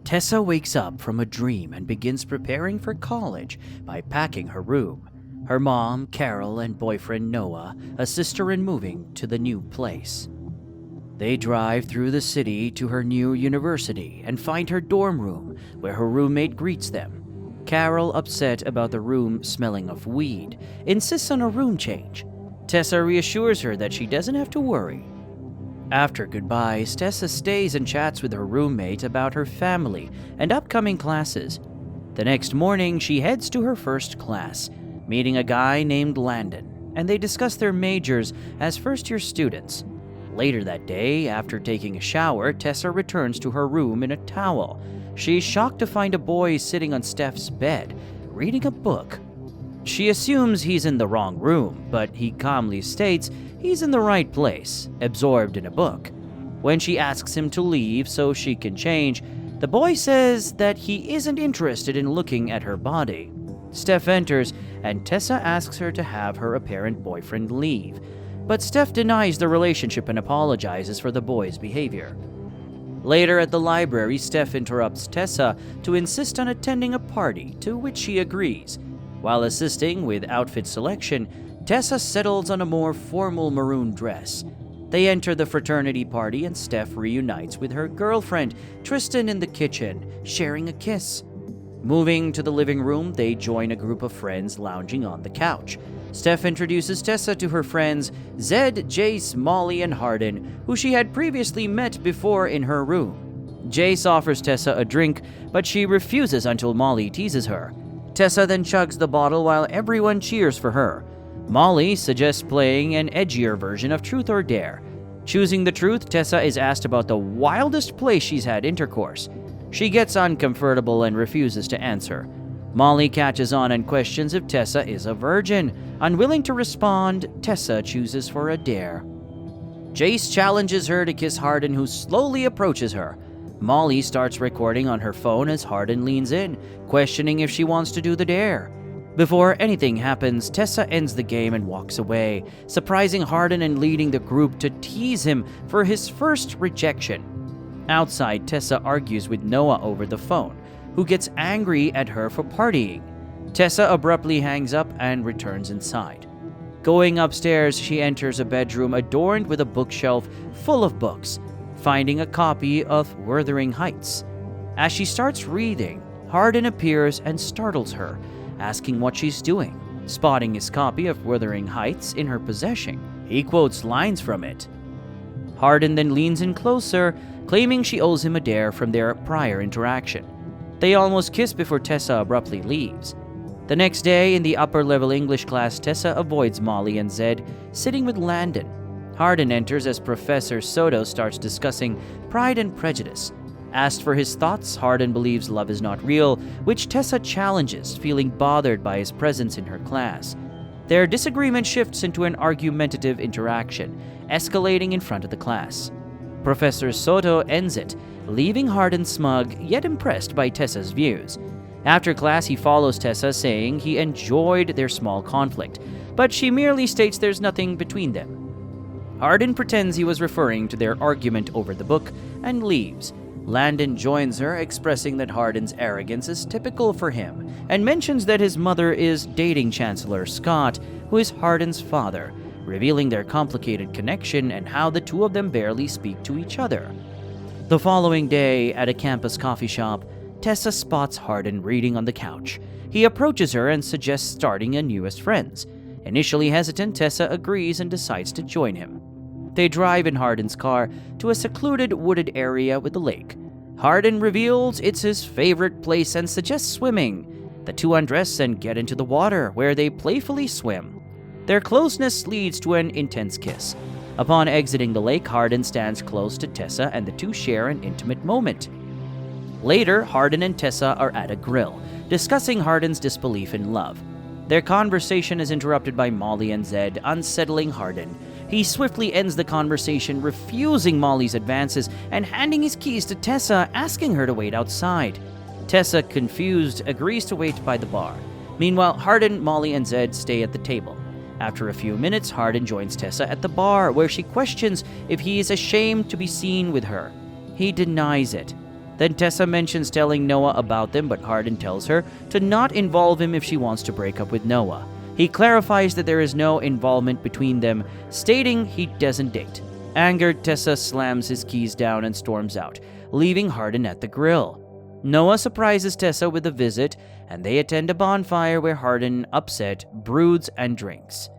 Tessa wakes up from a dream and begins preparing for college by packing her room. Her mom, Carol, and boyfriend Noah assist her in moving to the new place. They drive through the city to her new university and find her dorm room, where her roommate greets them. Carol, upset about the room smelling of weed, insists on a room change. Tessa reassures her that she doesn't have to worry. After goodbyes, Tessa stays and chats with her roommate about her family and upcoming classes. The next morning, she heads to her first class, meeting a guy named Landon, and they discuss their majors as first-year students. Later that day, after taking a shower, Tessa returns to her room in a towel. She's shocked to find a boy sitting on Steph's bed, reading a book. She assumes he's in the wrong room, but he calmly states he's in the right place, absorbed in a book. When she asks him to leave so she can change, the boy says that he isn't interested in looking at her body. Steph enters, and Tessa asks her to have her apparent boyfriend leave. But Steph denies the relationship and apologizes for the boy's behavior. Later at the library, Steph interrupts Tessa to insist on attending a party, to which she agrees. While assisting with outfit selection, Tessa settles on a more formal maroon dress. They enter the fraternity party and Steph reunites with her girlfriend, Tristan, in the kitchen, sharing a kiss. Moving to the living room, they join a group of friends lounging on the couch. Steph introduces Tessa to her friends Zed, Jace, Molly, and Hardin, who she had previously met before in her room. Jace offers Tessa a drink, but she refuses until Molly teases her. Tessa then chugs the bottle while everyone cheers for her. Molly suggests playing an edgier version of Truth or Dare. Choosing the truth, Tessa is asked about the wildest place she's had intercourse. She gets uncomfortable and refuses to answer. Molly catches on and questions if Tessa is a virgin. Unwilling to respond, Tessa chooses for a dare. Jace challenges her to kiss Hardin, who slowly approaches her. Molly starts recording on her phone as Hardin leans in, questioning if she wants to do the dare. Before anything happens, Tessa ends the game and walks away, surprising Hardin and leading the group to tease him for his first rejection. Outside, Tessa argues with Noah over the phone, who gets angry at her for partying. Tessa abruptly hangs up and returns inside. Going upstairs, she enters a bedroom adorned with a bookshelf full of books, finding a copy of Wuthering Heights. As she starts reading, Hardin appears and startles her, asking what she's doing. Spotting his copy of Wuthering Heights in her possession, he quotes lines from it. Hardin then leans in closer, claiming she owes him a dare from their prior interaction. They almost kiss before Tessa abruptly leaves. The next day, in the upper-level English class, Tessa avoids Molly and Zed, sitting with Landon. Hardin enters as Professor Soto starts discussing Pride and Prejudice. Asked for his thoughts, Hardin believes love is not real, which Tessa challenges, feeling bothered by his presence in her class. Their disagreement shifts into an argumentative interaction, escalating in front of the class. Professor Soto ends it, leaving Hardin smug, yet impressed by Tessa's views. After class, he follows Tessa, saying he enjoyed their small conflict, but she merely states there's nothing between them. Hardin pretends he was referring to their argument over the book and leaves. Landon joins her, expressing that Hardin's arrogance is typical for him, and mentions that his mother is dating Chancellor Scott, who is Hardin's father, revealing their complicated connection and how the two of them barely speak to each other. The following day, at a campus coffee shop, Tessa spots Hardin reading on the couch. He approaches her and suggests starting a new as friends. Initially hesitant, Tessa agrees and decides to join him. They drive in Hardin's car to a secluded wooded area with a lake. Hardin reveals it's his favorite place and suggests swimming. The two undress and get into the water, where they playfully swim. Their closeness leads to an intense kiss. Upon exiting the lake, Hardin stands close to Tessa and the two share an intimate moment. Later, Hardin and Tessa are at a grill, discussing Hardin's disbelief in love. Their conversation is interrupted by Molly and Zed, unsettling Hardin. He swiftly ends the conversation, refusing Molly's advances and handing his keys to Tessa, asking her to wait outside. Tessa, confused, agrees to wait by the bar. Meanwhile, Hardin, Molly, and Zed stay at the table. After a few minutes, Hardin joins Tessa at the bar, where she questions if he is ashamed to be seen with her. He denies it. Then Tessa mentions telling Noah about them, but Hardin tells her to not involve him if she wants to break up with Noah. He clarifies that there is no involvement between them, stating he doesn't date. Angered, Tessa slams his keys down and storms out, leaving Hardin at the grill. Noah surprises Tessa with a visit, and they attend a bonfire where Hardin, upset, broods and drinks.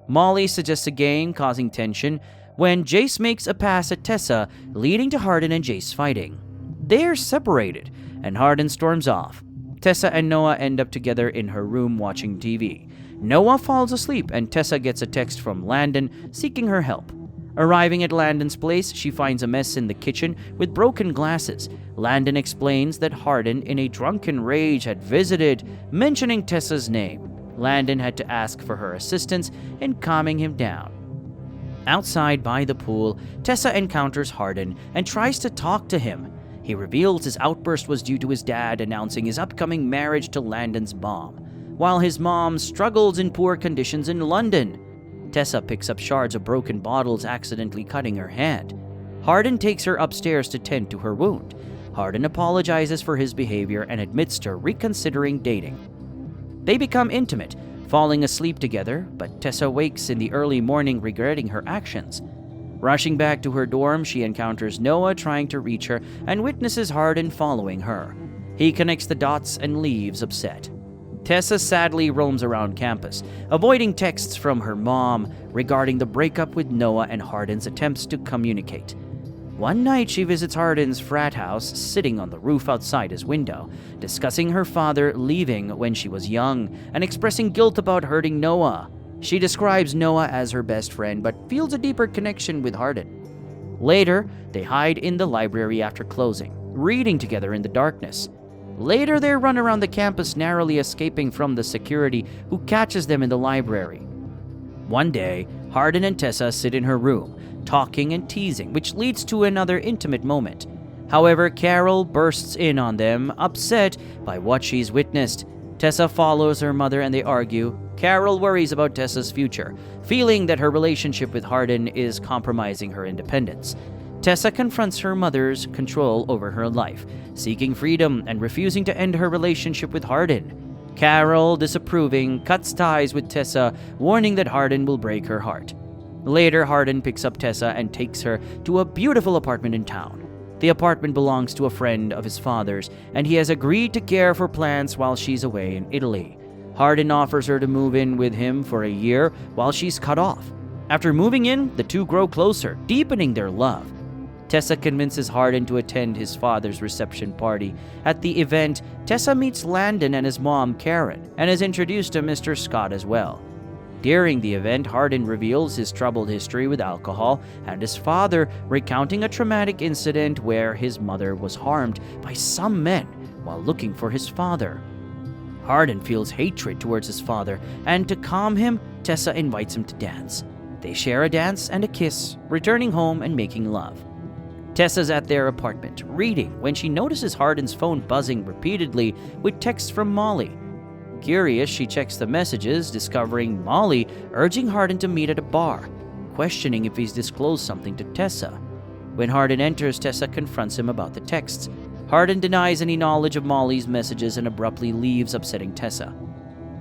Molly suggests a game, causing tension, when Jace makes a pass at Tessa, leading to Hardin and Jace fighting. They're separated, and Hardin storms off. Tessa and Noah end up together in her room watching TV. Noah falls asleep, and Tessa gets a text from Landon seeking her help. Arriving at Landon's place, she finds a mess in the kitchen with broken glasses. Landon explains that Hardin, in a drunken rage, had visited, mentioning Tessa's name. Landon had to ask for her assistance in calming him down. Outside by the pool, Tessa encounters Hardin and tries to talk to him. He reveals his outburst was due to his dad announcing his upcoming marriage to Landon's mom, while his mom struggles in poor conditions in London. Tessa picks up shards of broken bottles, accidentally cutting her hand. Hardin takes her upstairs to tend to her wound. Hardin apologizes for his behavior and admits to reconsidering dating. They become intimate, falling asleep together, but Tessa wakes in the early morning regretting her actions. Rushing back to her dorm, she encounters Noah trying to reach her and witnesses Hardin following her. He connects the dots and leaves upset. Tessa sadly roams around campus, avoiding texts from her mom regarding the breakup with Noah and Hardin's attempts to communicate. One night, she visits Hardin's frat house, sitting on the roof outside his window, discussing her father leaving when she was young and expressing guilt about hurting Noah. She describes Noah as her best friend, but feels a deeper connection with Hardin. Later, they hide in the library after closing, reading together in the darkness. Later, they run around the campus, narrowly escaping from the security who catches them in the library. One day, Hardin and Tessa sit in her room, talking and teasing, which leads to another intimate moment. However, Carol bursts in on them, upset by what she's witnessed. Tessa follows her mother and they argue. Carol worries about Tessa's future, feeling that her relationship with Hardin is compromising her independence. Tessa confronts her mother's control over her life, seeking freedom and refusing to end her relationship with Hardin. Carol, disapproving, cuts ties with Tessa, warning that Hardin will break her heart. Later, Hardin picks up Tessa and takes her to a beautiful apartment in town. The apartment belongs to a friend of his father's, and he has agreed to care for plants while she's away in Italy. Hardin offers her to move in with him for a year while she's cut off. After moving in, the two grow closer, deepening their love. Tessa convinces Hardin to attend his father's reception party. At the event, Tessa meets Landon and his mom, Karen, and is introduced to Mr. Scott as well. During the event, Hardin reveals his troubled history with alcohol and his father, recounting a traumatic incident where his mother was harmed by some men while looking for his father. Hardin feels hatred towards his father, and to calm him, Tessa invites him to dance. They share a dance and a kiss, returning home and making love. Tessa's at their apartment, reading, when she notices Hardin's phone buzzing repeatedly with texts from Molly. Curious, she checks the messages, discovering Molly urging Hardin to meet at a bar, questioning if he's disclosed something to Tessa. When Hardin enters, Tessa confronts him about the texts. Hardin denies any knowledge of Molly's messages and abruptly leaves, upsetting Tessa.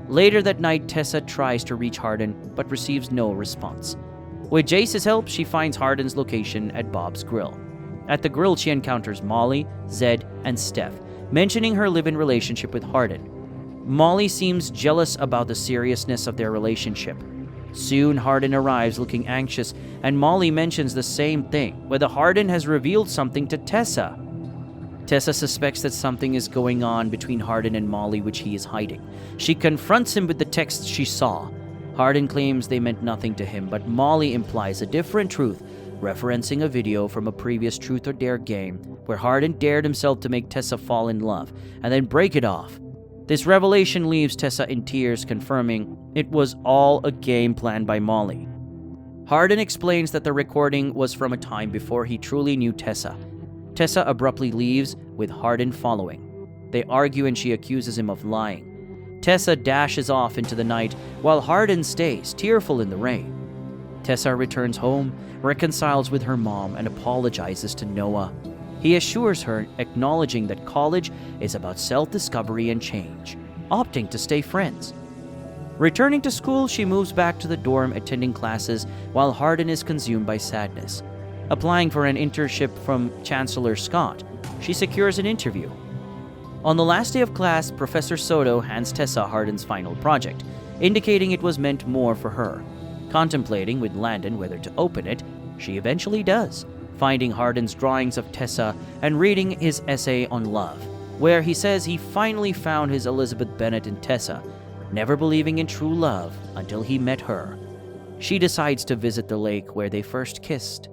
Later that night, Tessa tries to reach Hardin, but receives no response. With Jace's help, she finds Hardin's location at Bob's Grill. At the grill, she encounters Molly, Zed, and Steph, mentioning her live-in relationship with Hardin. Molly seems jealous about the seriousness of their relationship. Soon, Hardin arrives looking anxious, and Molly mentions the same thing, whether Hardin has revealed something to Tessa. Tessa suspects that something is going on between Hardin and Molly, which he is hiding. She confronts him with the texts she saw. Hardin claims they meant nothing to him, but Molly implies a different truth, referencing a video from a previous Truth or Dare game where Hardin dared himself to make Tessa fall in love and then break it off. This revelation leaves Tessa in tears, confirming it was all a game planned by Molly. Hardin explains that the recording was from a time before he truly knew Tessa. Tessa abruptly leaves, with Hardin following. They argue and she accuses him of lying. Tessa dashes off into the night while Hardin stays, tearful in the rain. Tessa returns home, reconciles with her mom, and apologizes to Noah. He assures her, acknowledging that college is about self-discovery and change, opting to stay friends. Returning to school, she moves back to the dorm, attending classes while Hardin is consumed by sadness. Applying for an internship from Chancellor Scott, she secures an interview. On the last day of class, Professor Soto hands Tessa Hardin's final project, indicating it was meant more for her. Contemplating with Landon whether to open it, she eventually does, finding Hardin's drawings of Tessa and reading his essay on love, where he says he finally found his Elizabeth Bennet in Tessa, never believing in true love until he met her. She decides to visit the lake where they first kissed.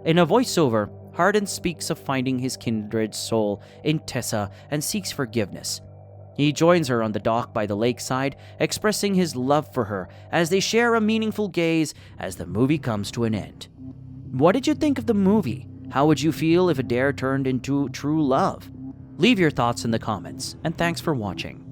In a voiceover, Hardin speaks of finding his kindred soul in Tessa and seeks forgiveness. He joins her on the dock by the lakeside, expressing his love for her as they share a meaningful gaze as the movie comes to an end. What did you think of the movie? How would you feel if a dare turned into true love? Leave your thoughts in the comments, and thanks for watching.